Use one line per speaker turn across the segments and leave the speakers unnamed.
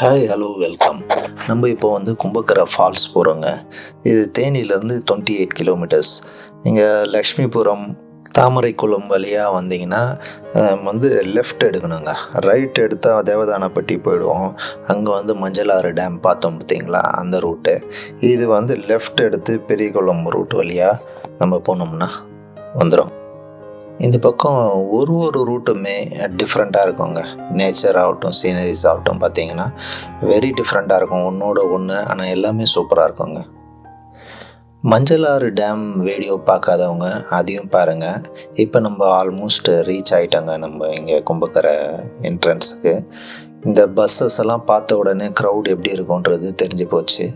Hi, hello, welcome. நம்ம இப்போ Kumbakkarai falls போகிறோங்க. இது தேனியிலேருந்து 28 கிலோமீட்டர்ஸ். நீங்கள் லக்ஷ்மிபுரம், தாமரைக்குளம் வழியாக வந்தீங்கன்னா லெஃப்ட் எடுக்கணுங்க. ரைட் எடுத்தால் தேவதானப்பட்டி போயிடுவோம். அங்கே மஞ்சளாறு டேம் பார்த்தோம் பார்த்தீங்களா, அந்த ரூட்டு. இது லெஃப்ட் எடுத்து பெரியகுளம் ரூட் வழியாக நம்ம போனோம்னா வந்துடும். இந்த பக்கம் ஒரு ரூட்டுமே டிஃப்ரெண்ட்டாக இருக்குங்க. நேச்சர் ஆகட்டும், சீனரிஸ் ஆகட்டும் பார்த்தீங்கன்னா வெரி டிஃப்ரெண்ட்டாக இருக்கும் ஒன்றோட ஒன்று. ஆனால் எல்லாமே சூப்பராக இருக்குங்க. மஞ்சளாறு டேம் வீடியோ பார்க்காதவங்க அதையும் பாருங்கள். இப்போ நம்ம ஆல்மோஸ்ட் ரீச் ஆகிட்டோங்க நம்ம இங்கே கும்பக்கரை என்ட்ரன்ஸுக்கு. இந்த பஸ்ஸஸ் எல்லாம் பார்த்த உடனே க்ரௌட் எப்படி இருக்குன்றது தெரிஞ்சு போச்சு.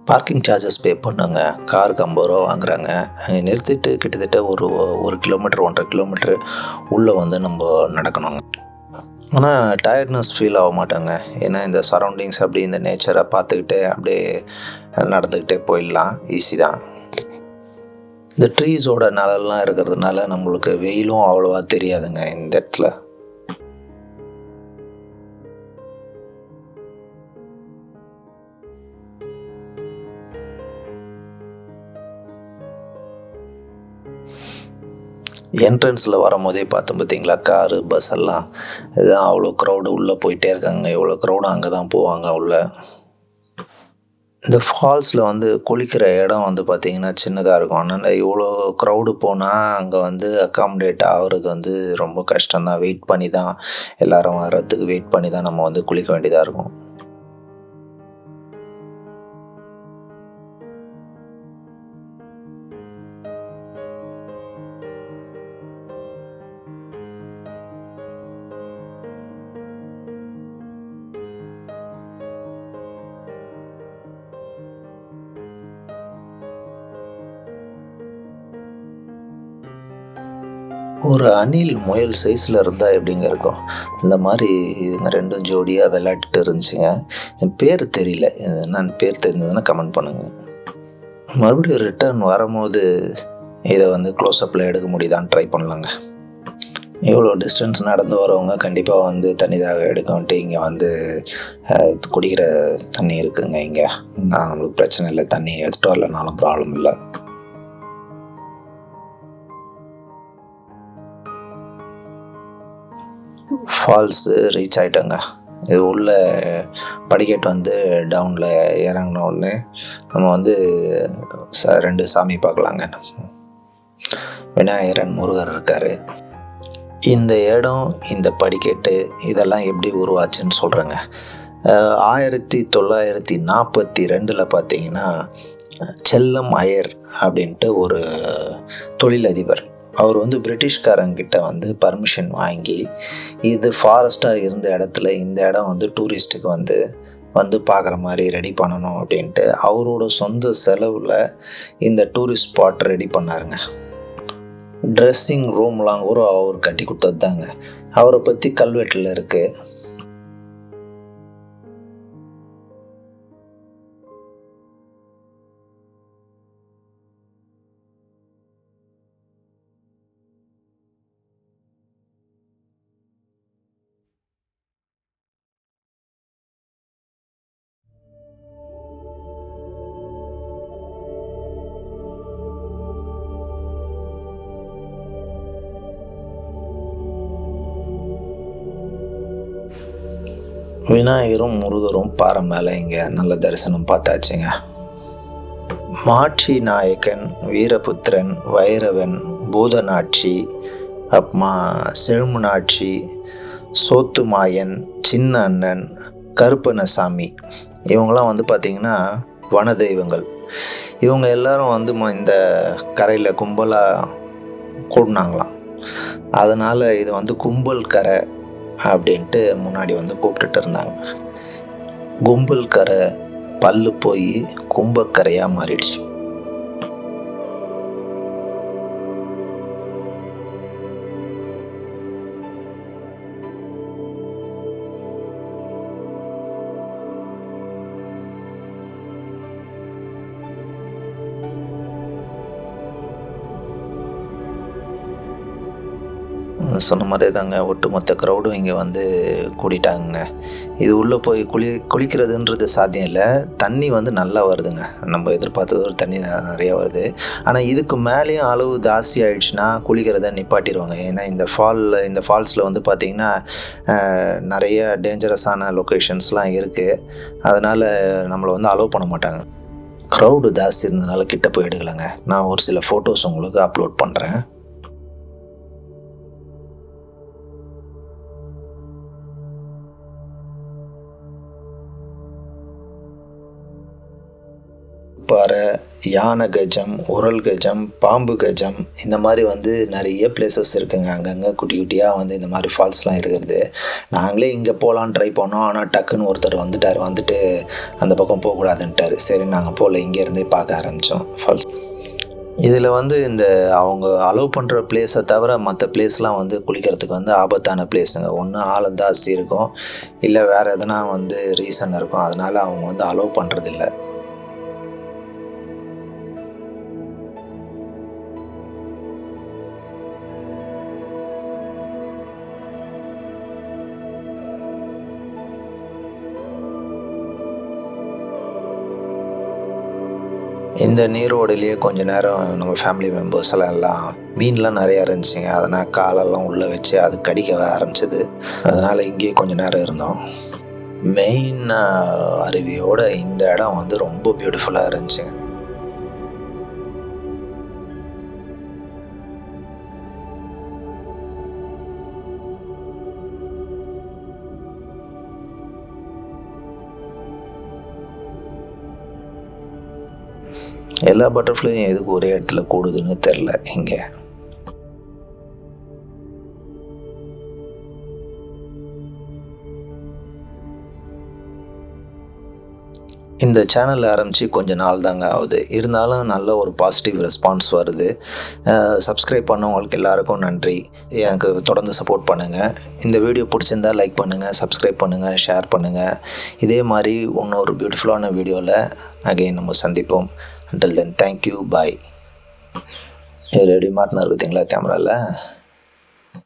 பார்க்கிங் சார்ஜஸ் பே பண்ணுங்க. காருக்கு 50 ரூபா வாங்குறாங்க. அங்கே நிறுத்திட்டு கிட்டத்தட்ட ஒரு கிலோமீட்டர் 1.5 கிலோமீட்டர் உள்ளே நம்ம நடக்கணுங்க. ஆனால் டயர்ட்னஸ் ஃபீல் ஆக மாட்டாங்க. ஏன்னா இந்த சரௌண்டிங்ஸ் அப்படி இந்த நேச்சரை பார்த்துக்கிட்டே அப்படியே நடந்துக்கிட்டே போயிடலாம். ஈஸி தான். இந்த ட்ரீஸோட நிழல்லாம் இருக்கிறதுனால நம்மளுக்கு வெயிலும் அவ்வளோவா தெரியாதுங்க இந்த இடத்துல. என்ட்ரன்ஸில் வரும்போதே பார்த்தோம் பார்த்தீங்களா, காரு பஸ் எல்லாம் இதுதான். அவ்வளோ க்ரௌடு உள்ளே போயிட்டே இருக்காங்க. இவ்வளோ க்ரௌடு அங்கே தான் போவாங்க உள்ளே. இந்த ஃபால்ஸில் குளிக்கிற இடம் பார்த்தீங்கன்னா சின்னதாக இருக்கும். அதனால் இவ்வளோ க்ரௌடு போனால் அங்கே அக்காமடேட் ஆகிறது ரொம்ப கஷ்டம்தான். வெயிட் பண்ணி தான் எல்லோரும் வர்றதுக்கு வெயிட் பண்ணி தான் நம்ம குளிக்க வேண்டியதாக இருக்கும். ஒரு அணில் முயல் சைஸில் இருந்தால் எப்படிங்க இருக்கும், இந்த மாதிரி இதுங்க ரெண்டும் ஜோடியாக விளையாடிட்டு இருந்துச்சுங்க. என் பேர் தெரியல, என்னன்னு பேர் தெரிஞ்சதுன்னா கமெண்ட் பண்ணுங்கள். மறுபடியும் ரிட்டர்ன் வரும்போது இதை க்ளோஸ்அப்பில் எடுக்க முடியுதான்னு ட்ரை பண்ணலாங்க. இவ்வளோ டிஸ்டன்ஸ் நடந்து வரவங்க கண்டிப்பாக தண்ணி தாக எடுக்கன்ட்டு இங்கே குடிக்கிற தண்ணி இருக்குங்க. இங்கே நம்மளுக்கு பிரச்சனை இல்லை, தண்ணி எடுத்துகிட்டு வரலனாலும் ப்ராப்ளம் இல்லை. ஃபால்ஸு ரீச் ஆகிட்டோங்க. இது உள்ள படிக்கட்டு டவுனில் இறங்கின உடனே நம்ம 2 சாமி பார்க்கலாங்க. விநாயகரன், முருகர் இருக்கார். இந்த இடம், இந்த படிக்கட்டு இதெல்லாம் எப்படி உருவாச்சுன்னு சொல்கிறேங்க. 1942 பார்த்தீங்கன்னா செல்லம் ஐயர் அப்படின்ட்டு ஒரு தொழிலதிபர். அவர் பிரிட்டிஷ்காரங்கிட்ட பர்மிஷன் வாங்கி இது ஃபாரஸ்ட்டாக இருந்த இடத்துல இந்த இடம் டூரிஸ்ட்டுக்கு பார்க்குற மாதிரி ரெடி பண்ணணும் அப்படின்ட்டு அவரோட சொந்த செலவில் இந்த டூரிஸ்ட் ஸ்பாட் ரெடி பண்ணாருங்க. ட்ரெஸ்ஸிங் ரூம்லாம் கூட அவர் கட்டி கொடுத்தது தாங்க. அவரை பற்றி கல்வெட்டில் இருக்குது. விநாயகரும் முருகரும் பாறை மேலே இங்கே நல்ல தரிசனம் பார்த்தாச்சுங்க. மாட்சி நாயக்கன், வீரபுத்திரன், வைரவன், பூதநாட்சி, அப்புறமா செழுமுனாட்சி, சோத்துமாயன், சின்ன அண்ணன், கருப்பணசாமி இவங்களாம் பார்த்திங்கன்னா வன தெய்வங்கள். இவங்க எல்லாரும் இந்த கரையில் கும்பலாக கூடினாங்களாம். அதனால் இது கும்பல் கரை அப்படின்ட்டு முன்னாடி கூப்பிட்டுட்டு இருந்தாங்க. கும்பல் கரை பல்லு போய் கும்பக்கரையாக மாறிடுச்சு. சொன்ன மாதிரியே தாங்க ஒட்டுமொத்த க்ரௌடும் இங்கே வந்து கூடிட்டாங்க. இது உள்ளே போய் குளிக்கிறதுன்றது சாத்தியம் இல்லை. தண்ணி வந்து நல்லா வருதுங்க. நம்ம எதிர்பார்த்தது ஒரு தண்ணி நிறையா வருது. ஆனால் இதுக்கு மேலேயும் அளவு ஜாஸ்தி ஆகிடுச்சுன்னா குளிக்கிறத நிப்பாட்டிடுவாங்க. ஏன்னா இந்த ஃபால்ஸில் வந்து பார்த்திங்கன்னா நிறைய டேஞ்சரஸான லொக்கேஷன்ஸ்லாம் இருக்குது. அதனால் நம்மளை வந்து அலோவ் பண்ண மாட்டாங்க. க்ரௌடு ஜாஸ்தி இருந்ததுனால கிட்ட போய் எடுக்கலைங்க. நான் ஒரு சில ஃபோட்டோஸ் உங்களுக்கு அப்லோட் பண்ணுறேன். பாறை, யானை கஜம், உரல் கஜம், பாம்பு கஜம், இந்த மாதிரி வந்து நிறைய பிளேசஸ் இருக்குங்க. அங்கங்கே குட்டி குட்டியாக வந்து இந்த மாதிரி ஃபால்ஸ்லாம் இருக்கிறது. நாங்களே இங்கே போகலான்னு ட்ரை பண்ணோம். ஆனால் டக்குன்னு ஒருத்தர் வந்துட்டு அந்த பக்கம் போகக்கூடாதுன்ட்டார். சரி நாங்கள் போகல, இங்கேருந்தே பார்க்க ஆரம்பித்தோம் ஃபால்ஸ். இதில் வந்து இந்த அவங்க அலோவ் பண்ணுற பிளேஸை தவிர மற்ற பிளேஸ்லாம் வந்து குளிக்கிறதுக்கு வந்து ஆபத்தான பிளேஸுங்க. ஒன்று ஆழம் ஜாஸ்தி இருக்கும், இல்லை வேறு எதனா வந்து ரீசன் இருக்கும். அதனால் அவங்க வந்து அலோவ் பண்ணுறதில்ல. இந்த நீரோடையிலேயே கொஞ்ச நேரம் நம்ம ஃபேமிலி மெம்பர்ஸ் எல்லாம் மீன்லாம் நிறையா இருந்துச்சுங்க. அதனால் காலெல்லாம் உள்ளே வச்சு அது கடிக்க ஆரம்பிச்சிது. அதனால் இங்கேயே கொஞ்ச நேரம் இருந்தோம். மெயின் அருவியோட இந்த இடம் வந்து ரொம்ப பியூட்டிஃபுல்லாக இருந்துச்சுங்க. எல்லா பட்டர்ஃப்ளையும் எதுக்கு ஒரே இடத்துல கூடுதுன்னு தெரில. இங்கே இந்த சேனல் ஆரம்பித்து கொஞ்ச நாள் தாங்க ஆகுது. இருந்தாலும் நல்ல ஒரு பாசிட்டிவ் ரெஸ்பான்ஸ் வருது. சப்ஸ்கிரைப் பண்ணவங்களுக்கு எல்லாருக்கும் நன்றி. எனக்கு தொடர்ந்து சப்போர்ட் பண்ணுங்கள். இந்த வீடியோ பிடிச்சிருந்தா லைக் பண்ணுங்கள், சப்ஸ்கிரைப் பண்ணுங்கள், ஷேர் பண்ணுங்கள். இதே மாதிரி இன்னொரு பியூட்டிஃபுல்லான வீடியோவில் அகைன் நம்ம சந்திப்போம். Until then, thank you, bye. Ready மாட்டினா இருக்குதுங்களா கேமராவில்?